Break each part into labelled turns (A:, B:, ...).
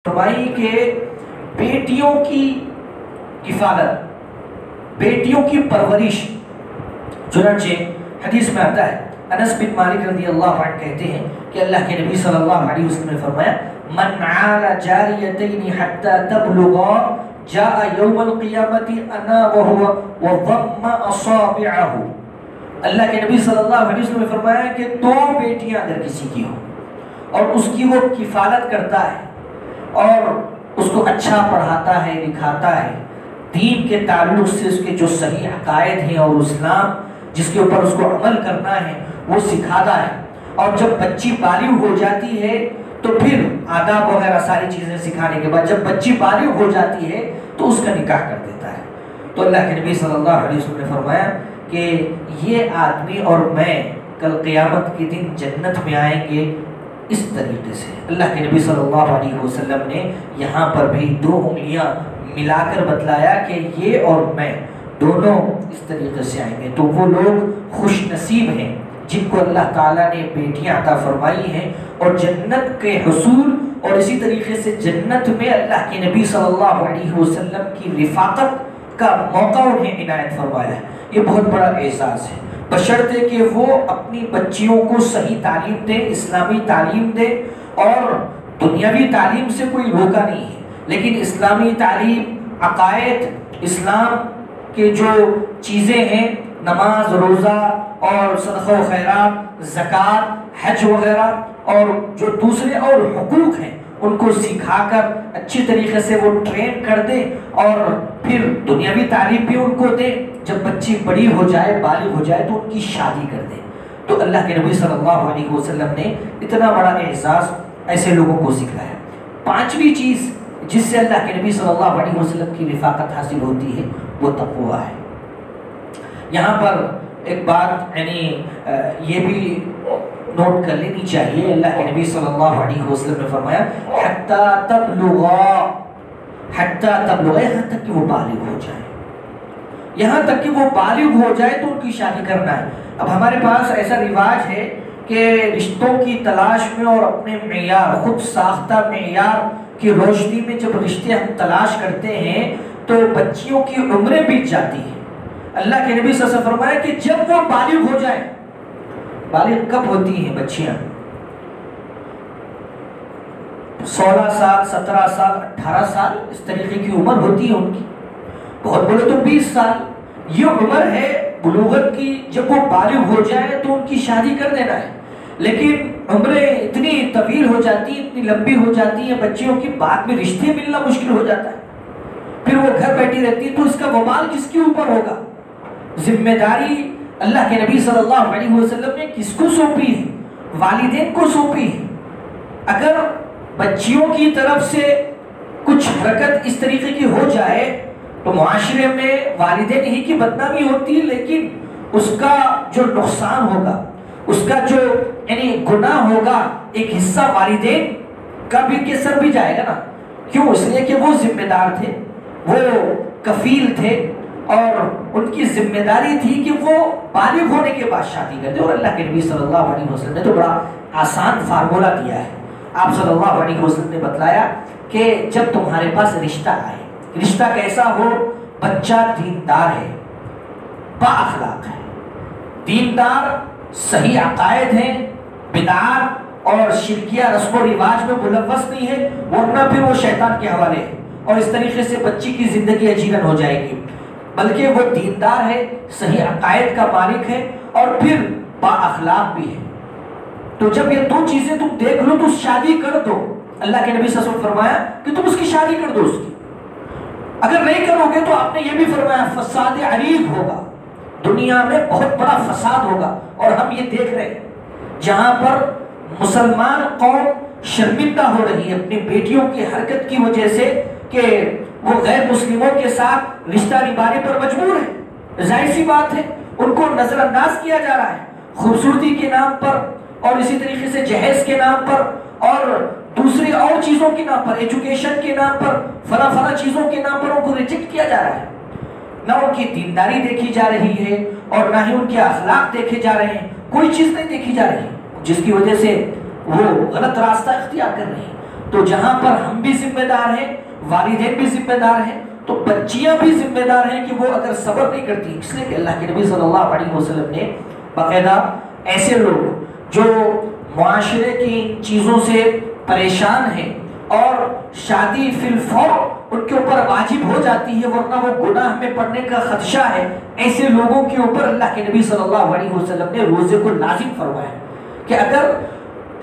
A: فرمائی کہ بیٹیوں کی کفالت، بیٹیوں کی پرورش، چنانچہ حدیث میں آتا ہے، انس بن مالک رضی اللہ عنہ کہتے ہیں کہ اللہ کے نبی صلی اللہ علیہ وسلم نے فرمایا من عال جاریتین حتی تبلغا جاء یوم القیامت انا وهو وضم اصابعہ۔ اللہ کے نبی صلی اللہ علیہ وسلم نے فرمایا کہ دو بیٹیاں اگر کسی کی ہوں اور اس کی وہ کفالت کرتا ہے اور اس کو اچھا پڑھاتا ہے، لکھاتا ہے، دین کے تعلق سے اس کے جو صحیح عقائد ہیں اور اسلام جس کے اوپر اس کو عمل کرنا ہے وہ سکھاتا ہے، اور جب بچی بالغ ہو جاتی ہے تو پھر آداب وغیرہ ساری چیزیں سکھانے کے بعد جب بچی بالغ ہو جاتی ہے تو اس کا نکاح کر دیتا ہے۔ تو اللہ کے نبی صلی اللہ علیہ وسلم نے فرمایا کہ یہ آدمی اور میں کل قیامت کے دن جنت میں آئیں گے اس طریقے سے۔ اللہ کے نبی صلی اللہ علیہ وسلم نے یہاں پر بھی دو انگلیاں ملا کر بتلایا کہ یہ اور میں دونوں اس طریقے سے آئیں گے۔ تو وہ لوگ خوش نصیب ہیں جن کو اللہ تعالیٰ نے بیٹیاں عطا فرمائی ہیں اور جنت کے حصول اور اسی طریقے سے جنت میں اللہ کے نبی صلی اللہ علیہ وسلم کی رفاقت کا موقع انہیں عنایت فرمایا ہے۔ یہ بہت بڑا اعزاز ہے، بشرطے کہ وہ اپنی بچیوں کو صحیح تعلیم دیں، اسلامی تعلیم دیں، اور دنیاوی تعلیم سے کوئی روکا نہیں ہے، لیکن اسلامی تعلیم، عقائد، اسلام کے جو چیزیں ہیں، نماز، روزہ اور صدقہ و خیرات، زکوٰۃ، حج وغیرہ اور جو دوسرے اور حقوق ہیں ان کو سکھا کر اچھی طریقے سے وہ ٹرین کر دے اور پھر دنیاوی تعلیم بھی ان کو دے۔ جب بچی بڑی ہو جائے، بالغ ہو جائے تو ان کی شادی کر دے۔ تو اللہ کے نبی صلی اللہ علیہ وسلم نے اتنا بڑا اعزاز ایسے لوگوں کو سکھلایا۔ پانچویں چیز جس سے اللہ کے نبی صلی اللہ علیہ وسلم کی رفاقت حاصل ہوتی ہے وہ تقویٰ ہے۔ یہاں پر ایک بات یعنی یہ بھی نوٹ کر لینی چاہیے، اللہ کے نبی صلی اللہ علیہ وسلم نے فرمایا حتی تبلغا، یہاں تک کہ وہ بالغ ہو جائے، یہاں تک کہ وہ بالغ ہو جائے تو ان کی شادی کرنا ہے۔ اب ہمارے پاس ایسا رواج ہے کہ رشتوں کی تلاش میں اور اپنے معیار، خود ساختہ معیار کی روشنی میں جب رشتے ہم تلاش کرتے ہیں تو بچیوں کی عمریں بیت جاتی ہیں۔ اللہ کے نبی صلی اللہ علیہ وسلم نے فرمایا کہ جب وہ بالغ ہو جائے، بالغ کب ہوتی ہیں بچیاں؟ 16 سال، 17 سال، 18 سال اس طریقے کی عمر ہوتی ہے ان کی، بہت بولے تو 20 سال یہ عمر ہے بلوغت کی۔ جب وہ بالغ ہو جائے تو ان کی شادی کر دینا ہے، لیکن عمریں اتنی طویل ہو جاتی ہیں، اتنی لمبی ہو جاتی ہیں بچیوں کی، بعد میں رشتے ملنا مشکل ہو جاتا ہے، پھر وہ گھر بیٹھی رہتی ہے، تو اس کا وبال کس کے اوپر ہوگا؟ ذمہ داری اللہ کے نبی صلی اللہ علیہ وسلم نے کس کو سونپی ہے؟ والدین کو سونپی ہے۔ اگر بچیوں کی طرف سے کچھ حرکت اس طریقے کی ہو جائے تو معاشرے میں والدین ہی کی بدنامی ہوتی ہے، لیکن اس کا جو نقصان ہوگا، اس کا جو یعنی گناہ ہوگا، ایک حصہ والدین کا بھی کے سر بھی جائے گا نا۔ کیوں؟ اس لیے کہ وہ ذمہ دار تھے، وہ کفیل تھے، اور ان کی ذمہ داری تھی کہ وہ بالغ ہونے کے بعد شادی کر دیں۔ اور اللہ کے نبی صلی اللہ علیہ وسلم نے تو بڑا آسان فارمولہ دیا ہے۔ آپ صلی اللہ علیہ وسلم نے بتلایا کہ جب تمہارے پاس رشتہ آئے، رشتہ کیسا ہو؟ بچہ دیندار ہے، با اخلاق ہے، دیندار، صحیح عقائد ہیں، بدعات اور شرکیہ رسم و رواج میں ملوث نہیں ہے، ورنہ پھر وہ شیطان کے حوالے ہے اور اس طریقے سے بچی کی زندگی اجیرن ہو جائے گی۔ بلکہ وہ دیندار ہے، صحیح عقائد کا مالک ہے اور پھر با اخلاق بھی ہے۔ تو جب یہ دو چیزیں تم دیکھ لو تو شادی کر دو۔ اللہ کے نبی صلی اللہ علیہ وسلم نے فرمایا کہ تم اس کی شادی کر دو اس کی۔ اگر نہیں کرو گے تو آپ نے یہ بھی فرمایا فساد عریض ہوگا، دنیا میں بہت بڑا فساد ہوگا۔ اور ہم یہ دیکھ رہے ہیں جہاں پر مسلمان قوم شرمندہ ہو رہی ہے اپنی بیٹیوں کی حرکت کی وجہ سے کہ وہ غیر مسلموں کے ساتھ رشتہ نبھانے پر مجبور ہے۔ ظاہر سی بات ہے ان کو نظر انداز کیا جا رہا ہے، خوبصورتی کے نام پر اور اسی طریقے سے جہیز کے نام پر اور دوسری اور چیزوں کے نام پر، ایجوکیشن کے نام پر، فلاں چیزوں کے نام پر ان کو ریجیکٹ کیا جا رہا ہے۔ نہ ان کی دینداری دیکھی جا رہی ہے اور نہ ہی ان کے اخلاق دیکھے جا رہے ہیں، کوئی چیز نہیں دیکھی جا رہی جس کی وجہ سے وہ غلط راستہ اختیار کر رہے ہیں۔ تو جہاں پر ہم بھی ذمہ دار ہیں، والدین بھی ذمہ دار ہیں، تو بچیاں بھی ذمہ دار ہیں کہ وہ اگر صبر نہیں کرتی، اس لیے کہ اللہ کے نبی صلی اللہ علیہ وسلم نے باقاعدہ ایسے لوگ جو معاشرے کی چیزوں سے پریشان ہیں اور شادی فی الفور ان کے اوپر واجب ہو جاتی ہے ورنہ وہ گناہ میں پڑنے کا خدشہ ہے، ایسے لوگوں کے اوپر اللہ کے نبی صلی اللہ علیہ وسلم نے روزے کو لازم فرمایا کہ اگر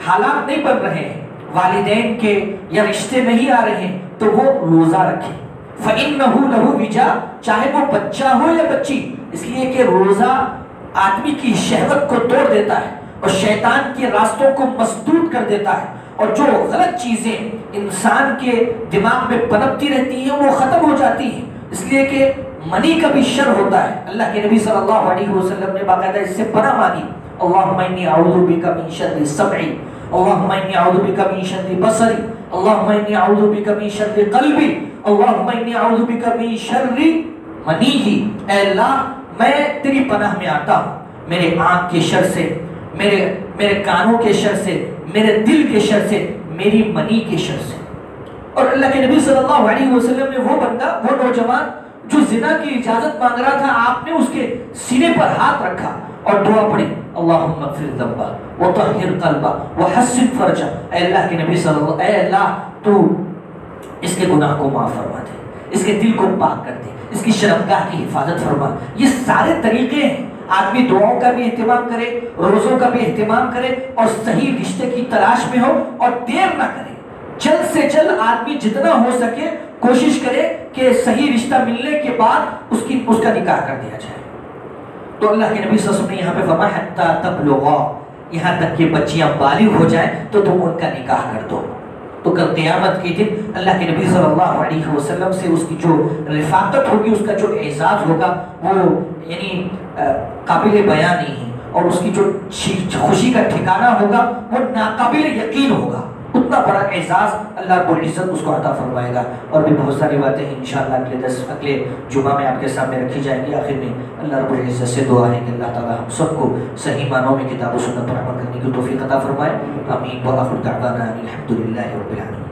A: حالات نہیں بن رہے ہیں، والدین کے یا رشتے نہیں آ رہے ہیں، تو وہ روزہ رکھیں۔ فَإِنَّهُ لَهُ وِجَا، چاہے وہ بچہ ہو یا بچی، اس لیے کہ روزہ آدمی کی شہوت کو توڑ دیتا ہے اور شیطان کے راستوں کو مسدود کر دیتا ہے، اور جو غلط چیزیں انسان کے دماغ میں پنپتی رہتی ہیں وہ ختم ہو جاتی ہیں، اس لیے کہ منی کا بھی شر ہوتا ہے۔ اللہ کے نبی صلی اللہ علیہ وسلم نے باقاعدہ اس سے پناہ مانگی، اللہم انی اعوذ بک من شر سمعی، اللہم انی اعوذ بک من شر بصری، اللہم انی اعوذ بک من شر قلبی، اللہم انی اعوذ بک من شر منیہی، اے اللہ میں تیری پناہ میں آتا ہوں میرے آنکھ کے شر سے، میرے کانوں کے شر سے، میرے دل کے شر سے، میری منی کے شر سے۔ اور اللہ کے نبی صلی اللہ علیہ وسلم نے وہ بندہ، وہ نوجوان جو زنا کی اجازت مانگ رہا تھا، آپ نے اس کے سینے پر ہاتھ رکھا اور دعا پڑھی، اللہم اغفر ذنبہ وطہر قلبہ وحسن فرجہ، اے اللہ کے نبی صلی اللہ، اے اللہ تو اس کے گناہ کو معاف فرما دے، اس کے دل کو پاک کر دے، اس کی شرمگاہ کی حفاظت فرما۔ یہ سارے طریقے ہیں، آدمی دعاؤں کا بھی اہتمام کرے، روزوں کا بھی اہتمام کرے اور صحیح رشتے کی تلاش میں ہو اور دیر نہ کرے، جلد سے جلد آدمی جتنا ہو سکے کوشش کرے کہ صحیح رشتہ ملنے کے بعد اس کا نکاح کر دیا جائے۔ تو اللہ کے نبی صلی اللہ علیہ وسلم نے یہاں پہ فرمایا حتی تبلغا، یہاں تک کہ بچیاں بالغ ہو جائیں تو تم ان کا نکاح کر دو۔ تو کل قیامت کے دن اللہ کے نبی صلی اللہ علیہ وسلم سے اس کی جو رفاقت ہوگی، اس کا جو اعزاز ہوگا، وہ یعنی قابل بیان نہیں ہے، اور اس کی جو خوشی کا ٹھکانہ ہوگا وہ ناقابل یقین ہوگا۔ اتنا بڑا اعزاز اللہ رب العزت اس کو عطا فرمائے گا۔ اور بھی بہت ساری باتیں ہیں انشاءاللہ اگلے جمعہ میں آپ کے سامنے رکھی جائیں گی۔ آخر میں اللہ رب العزت سے دعا ہے کہ اللہ تعالی ہم سب کو صحیح معنوں میں کتاب و سنت پر عمل کرنے کی توفیق عطا فرمائے۔ آمین۔ وآخر دعوانا الحمدللہ رب العالمین۔